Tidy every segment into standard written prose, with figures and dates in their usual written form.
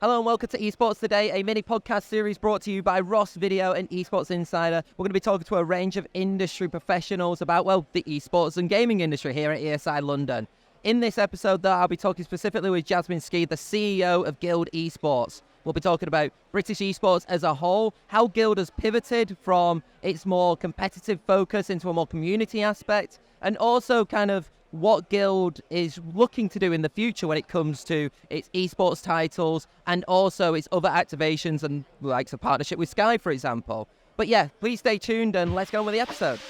Hello and welcome to Esports Today, a mini podcast series brought to you by Ross Video and Esports Insider. We're going to be talking to a range of industry professionals about, well, the esports and gaming industry here at ESI London. In this episode, though, I'll be talking specifically with Jasmine Skee, the CEO of Guild Esports. We'll be talking about British esports as a whole, how Guild has pivoted from its more competitive focus into a more community aspect, and also kind of what Guild is looking to do in the future when it comes to its esports titles and also its other activations and like a partnership with Sky, for example. But yeah, please stay tuned and let's go on with the episode.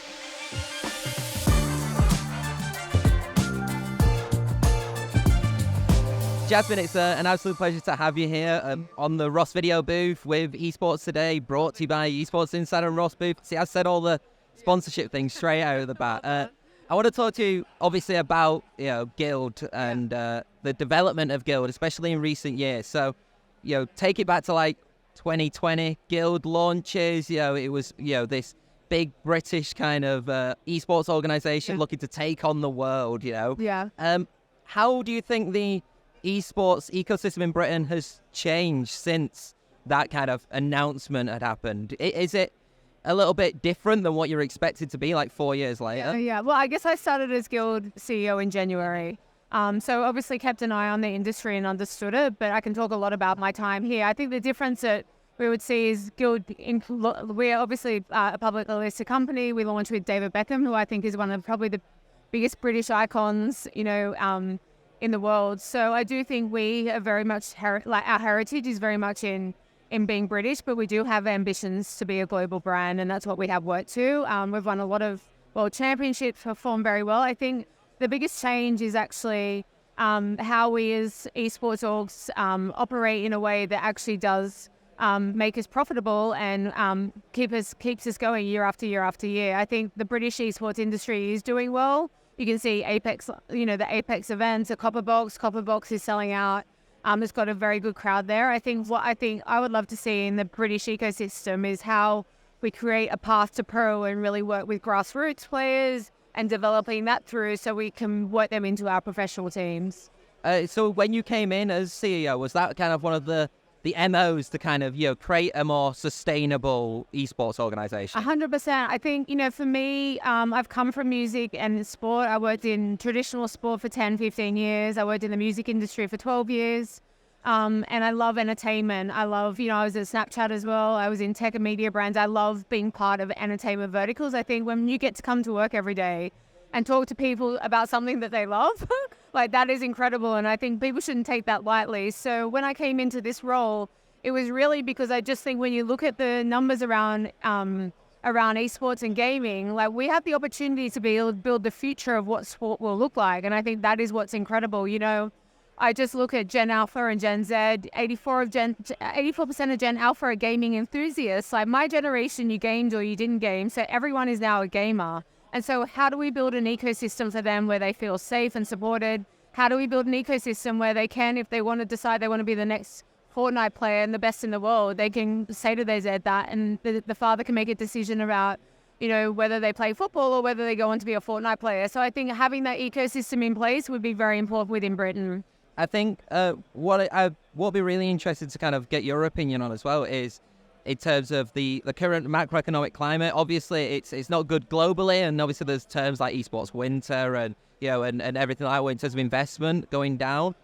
Jasmine, it's an absolute pleasure to have you here on the Ross Video booth with Esports Today, brought to you by Esports Insider and Ross booth. See, I said all the sponsorship things straight out of the bat. I want to talk to you, obviously, about Guild and the development of Guild, especially in recent years. So, take it back to like 2020, Guild launches. It was this big British kind of esports organization looking to take on the world. Yeah. How do you think the esports ecosystem in Britain has changed since that kind of announcement had happened? Is it a little bit different than what you're expected to be like 4 years later? Yeah. Well, I guess I started as Guild CEO in January. So obviously kept an eye on the industry and understood it, but I can talk a lot about my time here. I think the difference that we would see is Guild, we're obviously a publicly listed company. We launched with David Beckham, who I think is one of probably the biggest British icons, in the world. So I do think we are very much, our heritage is very much in being British, but we do have ambitions to be a global brand, and that's what we have worked to. We've won a lot of world championships, performed very well. I think the biggest change is actually how we as esports orgs operate in a way that actually does make us profitable and keeps us going year after year after year. I think the British esports industry is doing well. You can see Apex, the Apex events, the Copperbox is selling out. It's got a very good crowd there. I think I would love to see in the British ecosystem is how we create a path to pro and really work with grassroots players and developing that through so we can work them into our professional teams. So when you came in as CEO, was that kind of one of the MOs to kind of, create a more sustainable esports organization? 100%. I think, for me, I've come from music and sport. I worked in traditional sport for 10, 15 years. I worked in the music industry for 12 years. And I love entertainment. I love, I was at Snapchat as well. I was in tech and media brands. I love being part of entertainment verticals. I think when you get to come to work every day and talk to people about something that they love, like that is incredible. And I think people shouldn't take that lightly. So when I came into this role, it was really because I just think when you look at the numbers around esports and gaming, like we have the opportunity to be able to build the future of what sport will look like. And I think that is what's incredible. I just look at Gen Alpha and Gen Z, 84% of Gen Alpha are gaming enthusiasts. Like my generation, you gamed or you didn't game. So everyone is now a gamer. And so how do we build an ecosystem for them where they feel safe and supported? How do we build an ecosystem where they can, if they want to decide they want to be the next Fortnite player and the best in the world, they can say to their Zed that, and the father can make a decision about, whether they play football or whether they go on to be a Fortnite player. So I think having that ecosystem in place would be very important within Britain. I think what would be really interested to kind of get your opinion on as well is in terms of the current macroeconomic climate. Obviously, it's not good globally, and obviously there's terms like esports winter and and everything like that in terms of investment going down.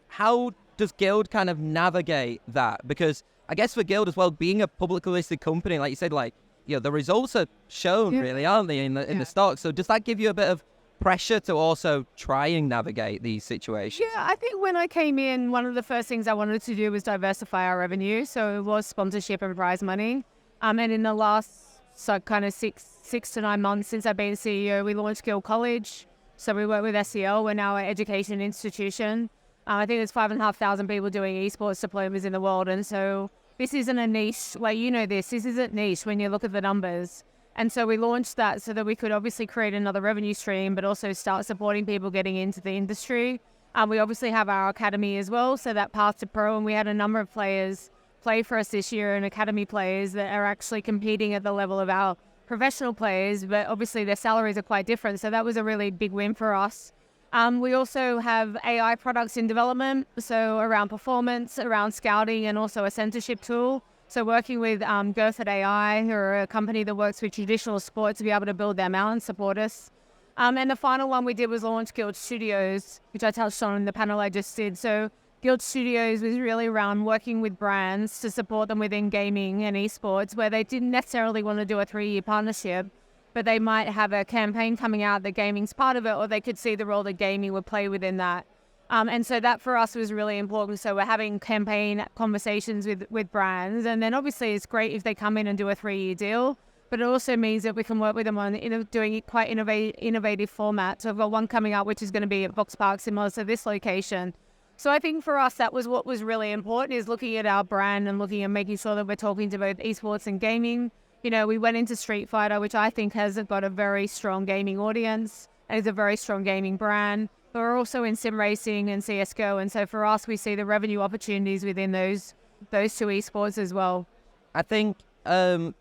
How does Guild kind of navigate that? Because I guess for Guild as well, being a publicly listed company, like you said, the results are shown really, aren't they, in the stock? So does that give you a bit of pressure to also try and navigate these situations? Yeah, I think when I came in, one of the first things I wanted to do was diversify our revenue. So it was sponsorship and prize money. And in the last kind of six to 9 months since I've been CEO, we launched Guild College. So we work with SEL. We're now an education institution. I think there's 5,500 people doing esports diplomas in the world. And so this isn't a niche. Like, this isn't niche when you look at the numbers. And so we launched that so that we could obviously create another revenue stream, but also start supporting people getting into the industry. We obviously have our academy as well, so that path to pro, and we had a number of players play for us this year, and academy players that are actually competing at the level of our professional players, but obviously their salaries are quite different. So that was a really big win for us. We also have AI products in development, so around performance, around scouting, and also a censorship tool. So working with Girthed AI, who are a company that works with traditional sports to be able to build them out and support us. And the final one we did was launch Guild Studios, which I touched on in the panel I just did. So Guild Studios was really around working with brands to support them within gaming and esports, where they didn't necessarily want to do a 3-year partnership, but they might have a campaign coming out that gaming's part of it, or they could see the role that gaming would play within that. And so that for us was really important. So we're having campaign conversations with brands. And then obviously it's great if they come in and do a 3-year deal, but it also means that we can work with them on doing quite innovative formats. So we've got one coming up, which is going to be at Box Park, similar to this location. So I think for us, that was what was really important, is looking at our brand and looking at making sure that we're talking to both esports and gaming. We went into Street Fighter, which I think has got a very strong gaming audience and is a very strong gaming brand. But we're also in sim racing and CSGO. And so for us, we see the revenue opportunities within those two esports as well. I think from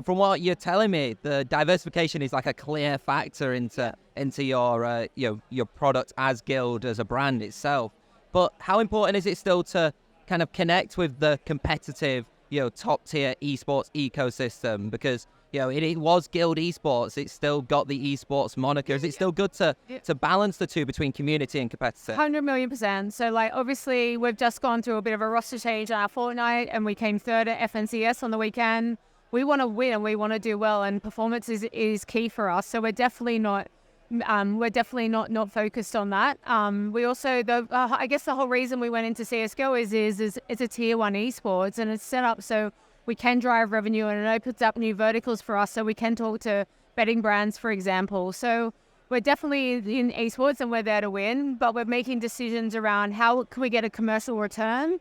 what you're telling me, the diversification is like a clear factor into your product as Guild, as a brand itself. But how important is it still to kind of connect with the competitive, top tier esports ecosystem? Because it was Guild Esports, it's still got the esports moniker. Is it still good to balance the two between community and competitive? 100 million%. So obviously we've just gone through a bit of a roster change on our Fortnite, and we came third at FNCS on the weekend. We want to win and we want to do well, and performance is key for us. So we're definitely not focused on that. We also, I guess the whole reason we went into CSGO is it's a tier 1 esports, and it's set up so we can drive revenue, and it opens up new verticals for us, so we can talk to betting brands, for example. So we're definitely in esports and we're there to win, but we're making decisions around how can we get a commercial return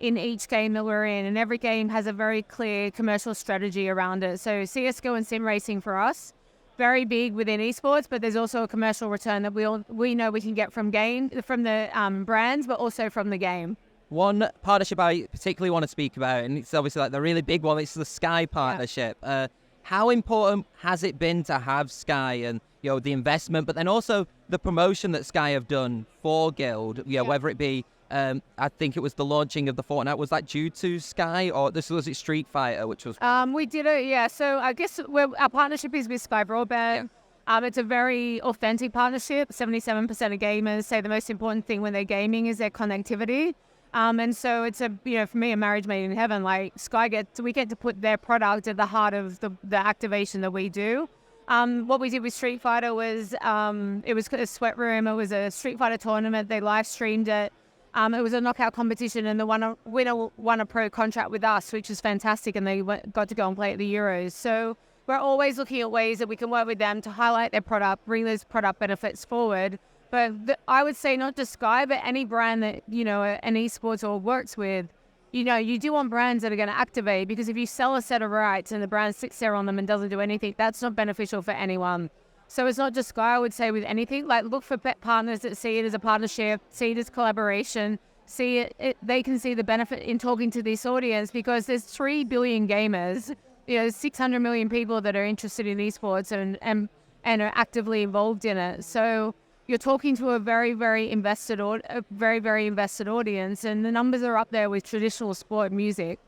in each game that we're in, and every game has a very clear commercial strategy around it. So CSGO and sim racing for us, very big within esports, but there's also a commercial return that we know we can get from the brands, but also from the game. One partnership I particularly want to speak about, and it's obviously the really big one, it's the Sky partnership. Yeah. How important has it been to have Sky and the investment, but then also the promotion that Sky have done for Guild? Whether it be I think it was the launching of the Fortnite. Was that due to Sky, or was it Street Fighter, which was? We did it, yeah. So I guess our partnership is with Sky Broadband. Yeah. It's a very authentic partnership. 77% of gamers say the most important thing when they're gaming is their connectivity. And so it's for me, a marriage made in heaven. We get to put their product at the heart of the activation that we do. What we did with Street Fighter was it was a sweat room. It was a Street Fighter tournament. They live streamed it. It was a knockout competition, and the winner won a pro contract with us, which was fantastic, and they got to go and play at the Euros. So we're always looking at ways that we can work with them to highlight their product, bring those product benefits forward. But I would say not just Sky, but any brand that, an esports or works with, you do want brands that are going to activate, because if you sell a set of rights and the brand sits there on them and doesn't do anything, that's not beneficial for anyone. So it's not just Sky, I would say, with anything. Look for bet partners that see it as a partnership, see it as collaboration, see it they can see the benefit in talking to this audience, because there's 3 billion gamers, 600 million people that are interested in esports and are actively involved in it. So you're talking to a very, very invested audience, and the numbers are up there with traditional sport music.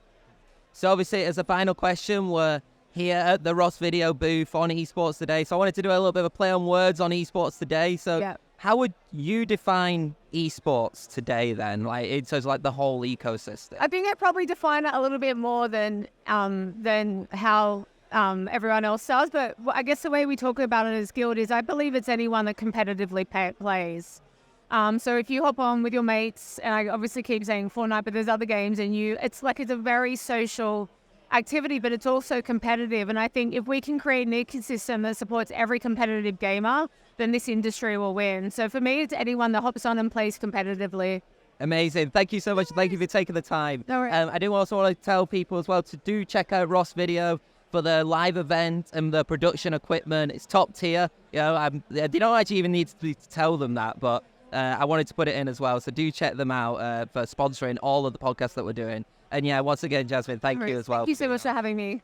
So obviously, as a final question, we're here at the Ross Video booth on Esports Today. So I wanted to do a little bit of a play on words on Esports Today. So How would you define esports today then? So it's the whole ecosystem. I think I'd probably define it a little bit more than how everyone else does. But I guess the way we talk about it as Guild is, I believe it's anyone that competitively plays. So if you hop on with your mates, and I obviously keep saying Fortnite, but there's other games, and it's a very social activity, but it's also competitive. And I think if we can create an ecosystem that supports every competitive gamer, then this industry will win. So for me, it's anyone that hops on and plays competitively. Amazing. Thank you so much. Thank you for taking the time. No worries. I do also want to tell people as well to do check out Ross Video for the live event and the production equipment. It's top tier. I don't actually even need to tell them that, but I wanted to put it in as well. So do check them out for sponsoring all of the podcasts that we're doing. And once again, Jasmine, thank you as well. Thank you so much for having me.